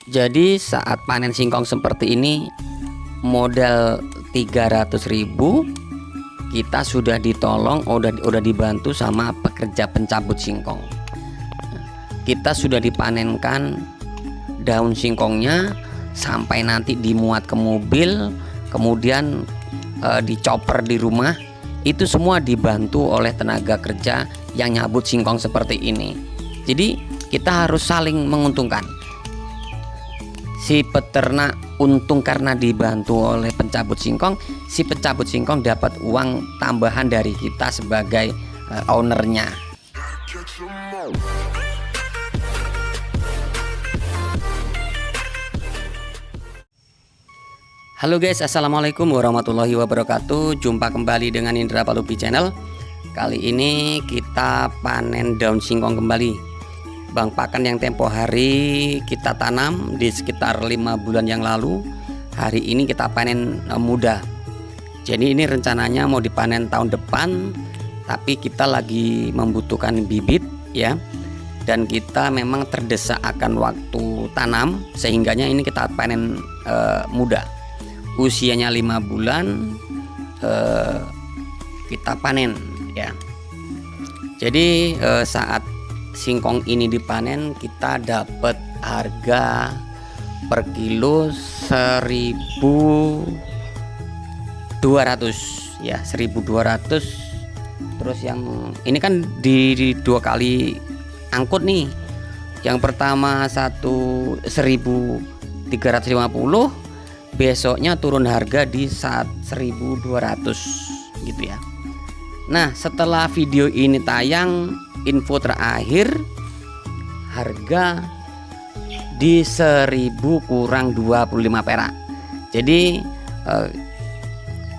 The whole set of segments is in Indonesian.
Jadi saat panen singkong seperti ini, modal 300.000 kita sudah ditolong, udah dibantu sama pekerja pencabut singkong. Kita sudah dipanenkan daun singkongnya sampai nanti dimuat ke mobil, kemudian dicoper di rumah. Itu semua dibantu oleh tenaga kerja yang nyabut singkong seperti ini. Jadi kita harus saling menguntungkan. Si peternak untung karena dibantu oleh pencabut singkong, si pencabut singkong dapat uang tambahan dari kita sebagai ownernya. Halo guys, assalamualaikum warahmatullahi wabarakatuh. Jumpa kembali dengan Indra Palupi Channel. Kali ini kita panen daun singkong kembali. Bang pakan yang tempo hari kita tanam di sekitar 5 bulan yang lalu, hari ini kita panen muda. Jadi ini rencananya mau dipanen tahun depan, tapi kita lagi membutuhkan bibit ya. Dan kita memang terdesak akan waktu tanam, sehingganya ini kita panen muda. Usianya 5 bulan kita panen ya. Jadi saat singkong ini dipanen kita dapat harga per kilo 1.200 ya, 1.200. Terus yang ini kan di 2 kali angkut nih. Yang pertama 1.350, besoknya turun harga di 1.200 gitu ya. Nah, setelah video ini tayang, info terakhir harga di 1.000 kurang 25 perak. Jadi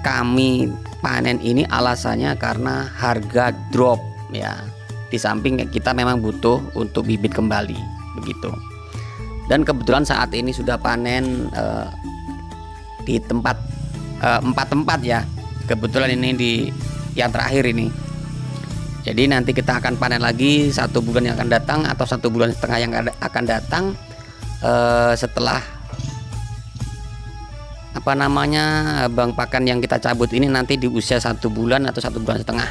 kami panen ini alasannya karena harga drop ya. Di samping kita memang butuh untuk bibit kembali begitu. Dan kebetulan saat ini sudah panen di tempat 4 tempat ya. Kebetulan ini di yang terakhir ini. Jadi nanti kita akan panen lagi 1 bulan yang akan datang atau 1 bulan setengah yang akan datang setelah bang pakan yang kita cabut ini nanti di usia 1 bulan atau 1 bulan setengah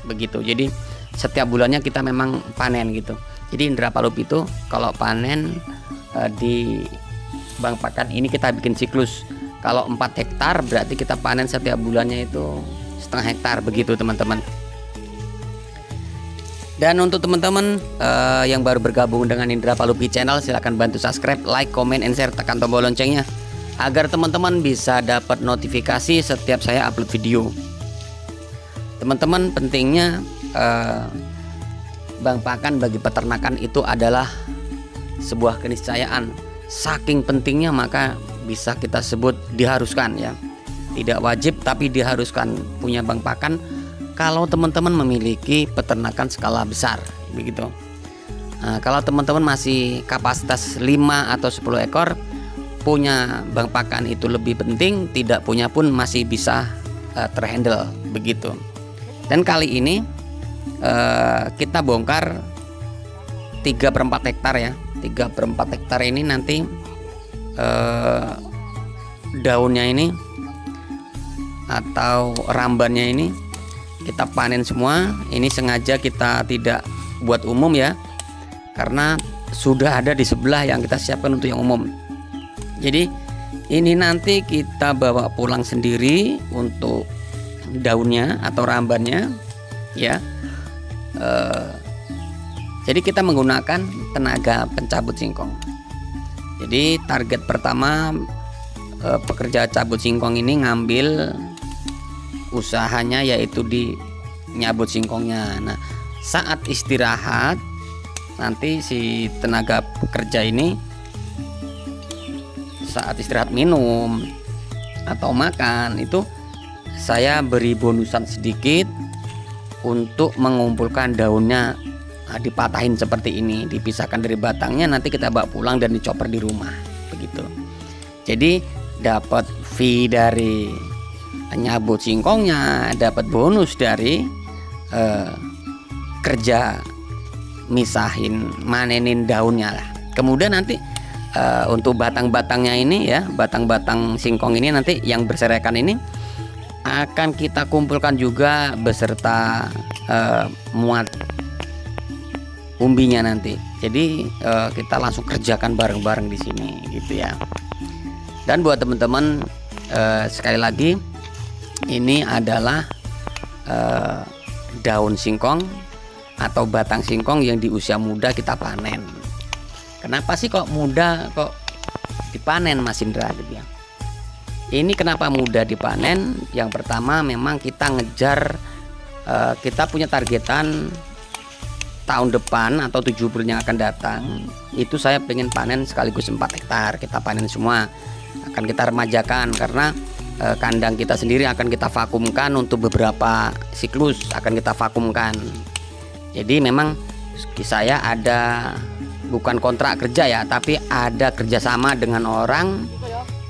begitu. Jadi setiap bulannya kita memang panen gitu. Jadi Indra Palupi itu kalau panen di bang pakan ini kita bikin siklus. Kalau 4 hektar berarti kita panen setiap bulannya itu setengah hektar begitu teman-teman. Dan untuk teman-teman yang baru bergabung dengan Indra Palupi Channel, silahkan bantu subscribe, like, comment, and share, tekan tombol loncengnya agar teman-teman bisa dapat notifikasi setiap saya upload video. Teman-teman, pentingnya bang pakan bagi peternakan itu adalah sebuah keniscayaan. Saking pentingnya maka bisa kita sebut diharuskan ya. Tidak wajib tapi diharuskan punya bang pakan kalau teman-teman memiliki peternakan skala besar begitu. Nah, kalau teman-teman masih kapasitas 5 atau 10 ekor, punya bang pakan itu lebih penting, tidak punya pun masih bisa terhandle begitu. Dan kali ini kita bongkar 3/4 hektar ya. 3/4 hektar ini nanti daunnya ini atau rambannya ini kita panen semua. Ini sengaja kita tidak buat umum ya, karena sudah ada di sebelah yang kita siapkan untuk yang umum. Jadi ini nanti kita bawa pulang sendiri untuk daunnya atau rambannya ya. Jadi kita menggunakan tenaga pencabut singkong. Jadi target pertama pekerja cabut singkong ini ngambil usahanya yaitu di nyabut singkongnya. Nah, saat istirahat nanti si tenaga pekerja ini saat istirahat minum atau makan itu saya beri bonusan sedikit untuk mengumpulkan daunnya. Dipatahin seperti ini, dipisahkan dari batangnya, nanti kita bawa pulang dan dicoper di rumah begitu. Jadi dapat fee dari nyabut singkongnya, dapat bonus dari kerja misahin manenin daunnya lah. Kemudian nanti untuk batang-batangnya ini ya, batang-batang singkong ini nanti yang berserakan ini akan kita kumpulkan juga beserta muat umbinya nanti. Jadi kita langsung kerjakan bareng-bareng di sini gitu ya. Dan buat teman-teman, sekali lagi ini adalah daun singkong atau batang singkong yang di usia muda kita panen. Kenapa sih kok muda kok dipanen, Mas Indra gitu ya? Ini kenapa mudah dipanen? Yang pertama memang kita ngejar, kita punya targetan tahun depan atau 7 bulan yang akan datang itu saya pengen panen sekaligus 4 hektar. Kita panen semua, akan kita remajakan karena kandang kita sendiri akan kita vakumkan untuk beberapa siklus, akan kita vakumkan. Jadi memang saya ada bukan kontrak kerja ya, tapi ada kerjasama dengan orang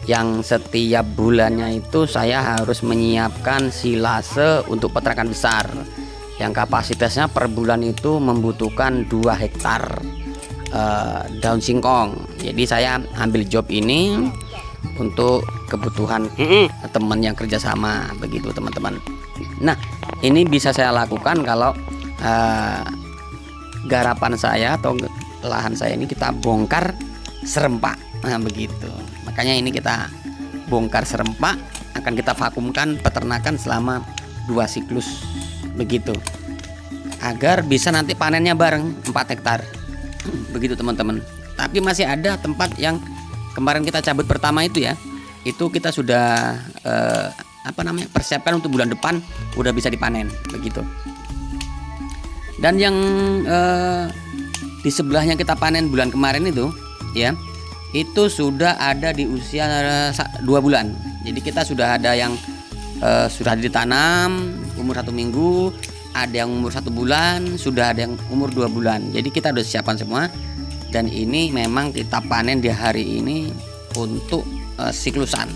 yang setiap bulannya itu saya harus menyiapkan silase untuk peternakan besar yang kapasitasnya per bulan itu membutuhkan 2 hektar daun singkong. Jadi saya ambil job ini untuk kebutuhan teman yang kerjasama begitu teman-teman. Nah ini bisa saya lakukan kalau garapan saya atau lahan saya ini kita bongkar serempak. Nah begitu, makanya ini kita bongkar serempak, akan kita vakumkan peternakan selama 2 siklus begitu, agar bisa nanti panennya bareng 4 hektar begitu teman-teman. Tapi masih ada tempat yang kemarin kita cabut pertama itu ya, itu kita sudah persiapkan untuk bulan depan udah bisa dipanen begitu. Dan yang di sebelahnya kita panen bulan kemarin itu ya, itu sudah ada di usia 2 bulan. Jadi kita sudah ada yang sudah ditanam umur 1 minggu, ada yang umur 1 bulan, sudah ada yang umur 2 bulan. Jadi kita sudah siapkan semua. Dan ini memang kita panen di hari ini untuk siklusan,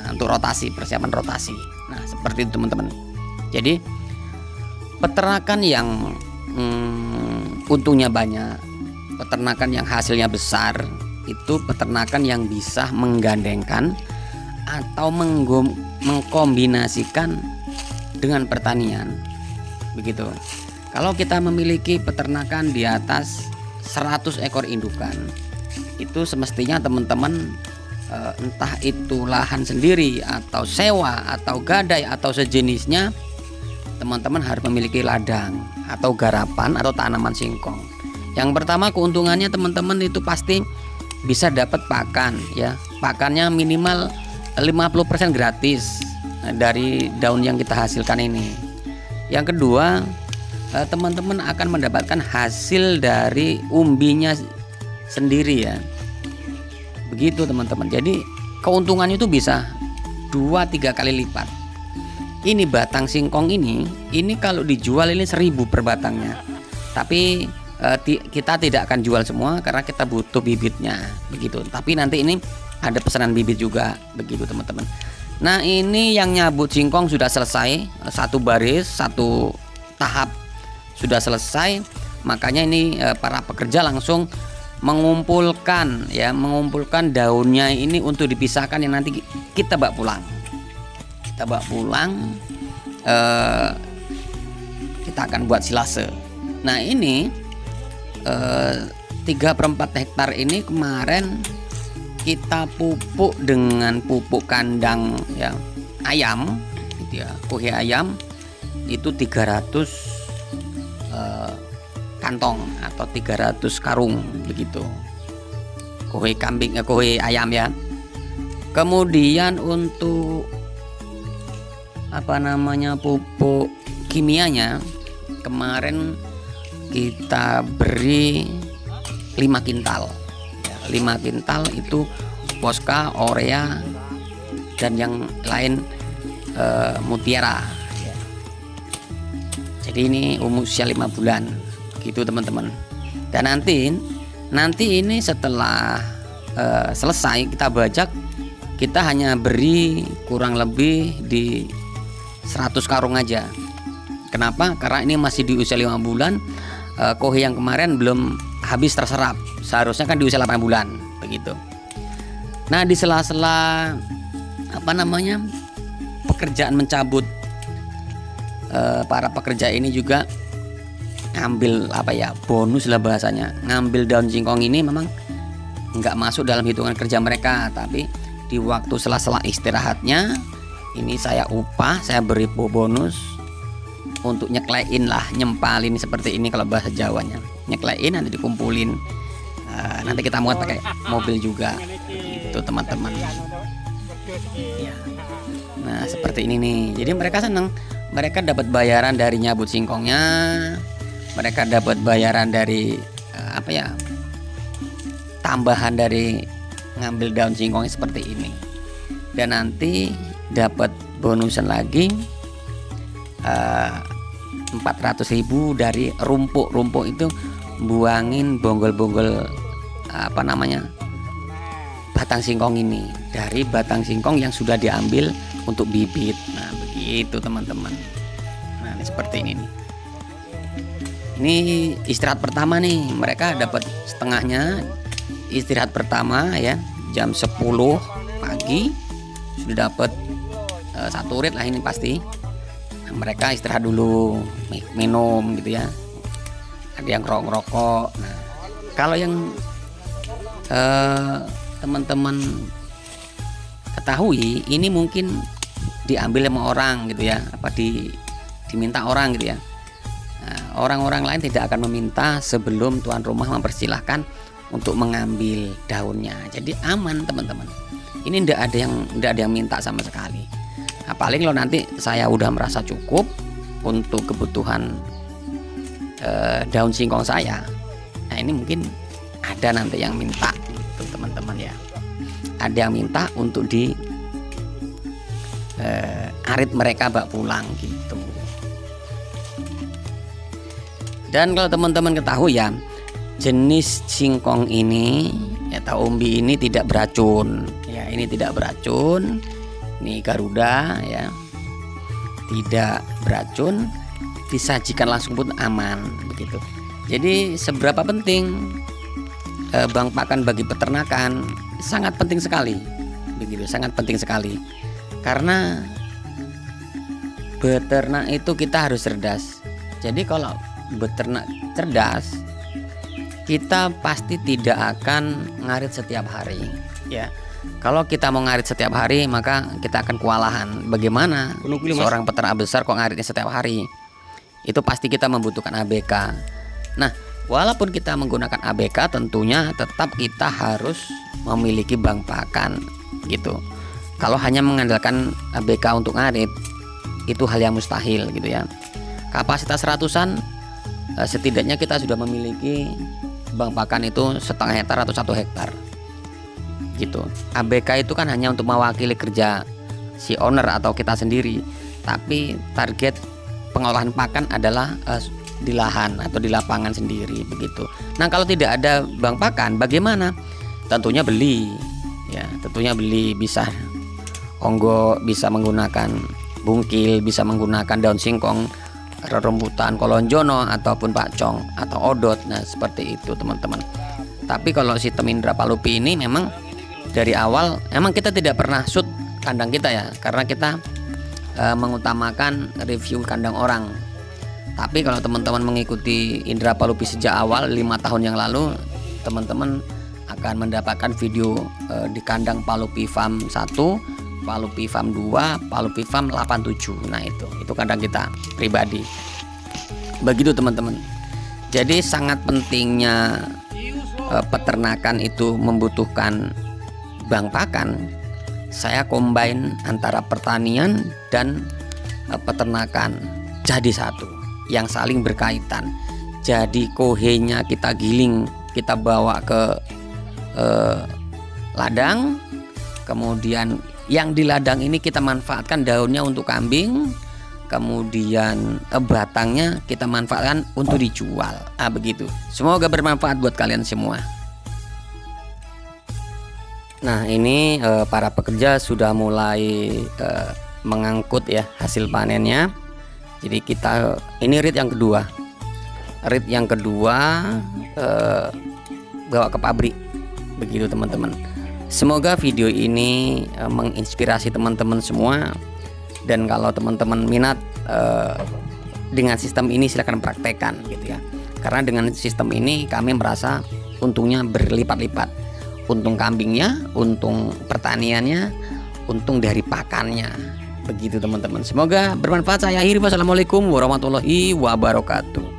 untuk rotasi, persiapan rotasi. Nah seperti itu teman-teman. Jadi peternakan yang untungnya banyak, peternakan yang hasilnya besar, itu peternakan yang bisa menggandengkan atau mengkombinasikan dengan pertanian begitu. Kalau kita memiliki peternakan di atas 100 ekor indukan, itu semestinya teman-teman entah itu lahan sendiri atau sewa atau gadai atau sejenisnya, teman-teman harus memiliki ladang atau garapan atau tanaman singkong. Yang pertama keuntungannya teman-teman itu pasti bisa dapat pakan ya. Pakannya minimal 50% gratis dari daun yang kita hasilkan ini. Yang kedua, teman-teman akan mendapatkan hasil dari umbinya sendiri ya. Begitu teman-teman. Jadi keuntungannya itu bisa 2-3 kali lipat. Ini batang singkong ini kalau dijual ini 1.000 per batangnya. Tapi kita tidak akan jual semua karena kita butuh bibitnya begitu. Tapi nanti ini ada pesanan bibit juga begitu teman-teman. Nah ini yang nyabut singkong sudah selesai, 1 baris 1 tahap sudah selesai. Makanya ini para pekerja langsung mengumpulkan daunnya ini untuk dipisahkan yang nanti kita bawa pulang. Kita bawa pulang, kita akan buat silase. Nah ini 3/4 hektar ini kemarin kita pupuk dengan pupuk kandang ya, ayam gitu ya, kuhe ayam itu 300 kantong atau 300 karung begitu, kuhe kambing kuhe ayam ya. Kemudian untuk pupuk kimianya kemarin kita beri 5 kintal ya, 5 kintal itu Posca, Orea dan yang lain Mutiara ya. Jadi ini usia 5 bulan gitu teman-teman. Dan nanti ini setelah selesai kita bajak, kita hanya beri kurang lebih di 100 karung aja. Kenapa? Karena ini masih di usia 5 bulan. Kohe yang kemarin belum habis terserap. Seharusnya kan di usia 8 bulan begitu. Nah, di sela-sela pekerjaan mencabut, para pekerja ini juga ngambil bonus lah bahasanya. Ngambil daun singkong ini memang nggak masuk dalam hitungan kerja mereka, tapi di waktu sela-sela istirahatnya ini saya upah, saya beri bonus untuk nyeklein lah, nyempalin seperti ini kalau bahasa Jawanya. Nyeklein nanti dikumpulin, nanti kita muat pakai mobil juga gitu teman-teman ya. Nah seperti ini nih, jadi mereka senang, mereka dapat bayaran dari nyabut singkongnya, mereka dapat bayaran dari tambahan dari ngambil daun singkongnya seperti ini, dan nanti dapat bonusan lagi 400.000 dari rumpuk itu buangin bonggol-bonggol batang singkong ini, dari batang singkong yang sudah diambil untuk bibit. Nah begitu teman-teman. Nah ini seperti ini nih. Ini istirahat pertama nih, mereka dapat setengahnya. Istirahat pertama ya jam 10 pagi sudah dapat 1 rit lah ini pasti. Nah, mereka istirahat dulu, minum gitu ya, ada yang ngerokok. Nah kalau yang teman-teman ketahui, ini mungkin diambil sama orang gitu ya, diminta orang gitu ya. Nah, orang-orang lain tidak akan meminta sebelum tuan rumah mempersilahkan untuk mengambil daunnya. Jadi aman teman-teman. Ini tidak ada yang minta sama sekali. Nah, paling kalau nanti saya udah merasa cukup untuk kebutuhan daun singkong saya, nah ini mungkin ada nanti yang minta gitu teman-teman ya. Ada yang minta untuk di arit mereka bawa pulang gitu. Dan kalau teman-teman ketahui ya, jenis singkong ini atau umbi ini tidak beracun ya, ini tidak beracun. Ini Garuda ya, tidak beracun, disajikan langsung pun aman begitu. Jadi seberapa penting bang pakan bagi peternakan, sangat penting sekali begitu, sangat penting sekali. Karena beternak itu kita harus cerdas. Jadi kalau beternak cerdas, kita pasti tidak akan ngarit setiap hari ya. Kalau kita mau ngarit setiap hari, maka kita akan kewalahan. Bagaimana seorang peternak besar kok ngaritnya setiap hari? Itu pasti kita membutuhkan ABK. Nah, walaupun kita menggunakan ABK, tentunya tetap kita harus memiliki bank pakan gitu. Kalau hanya mengandalkan ABK untuk ngarit, itu hal yang mustahil gitu ya. Kapasitas ratusan, setidaknya kita sudah memiliki bank pakan itu setengah hektar atau 1 hektar gitu. ABK itu kan hanya untuk mewakili kerja si owner atau kita sendiri, tapi target pengolahan pakan adalah di lahan atau di lapangan sendiri begitu. Nah kalau tidak ada bank pakan bagaimana? Tentunya beli ya, tentunya beli. Bisa onggo, bisa menggunakan bungkil, bisa menggunakan daun singkong, rerumputan, kolonjono ataupun pakcong atau odot. Nah seperti itu teman-teman. Tapi kalau sistem Indra Palupi ini memang dari awal emang kita tidak pernah shoot kandang kita ya, karena kita mengutamakan review kandang orang. Tapi kalau teman-teman mengikuti Indra Palupi sejak awal 5 tahun yang lalu, teman-teman akan mendapatkan video di kandang Palupi Farm 1, Palupi Farm 2, Palupi Farm 87. Nah itu kandang kita pribadi. Begitu teman-teman. Jadi sangat pentingnya peternakan itu membutuhkan bank pakan. Saya combine antara pertanian dan peternakan jadi satu yang saling berkaitan. Jadi kohenya kita giling, kita bawa ke ladang, kemudian yang di ladang ini kita manfaatkan daunnya untuk kambing, kemudian batangnya kita manfaatkan untuk dijual. Begitu. Semoga bermanfaat buat kalian semua. Nah ini para pekerja sudah mulai mengangkut ya hasil panennya. Jadi kita ini rit yang kedua, bawa ke pabrik begitu teman-teman. Semoga video ini menginspirasi teman-teman semua, dan kalau teman-teman minat dengan sistem ini silahkan praktekkan gitu ya. Karena dengan sistem ini kami merasa untungnya berlipat-lipat. Untung kambingnya, untung pertaniannya, untung dari pakannya. Begitu teman-teman. Semoga bermanfaat. Saya akhiri. Wassalamualaikum warahmatullahi wabarakatuh.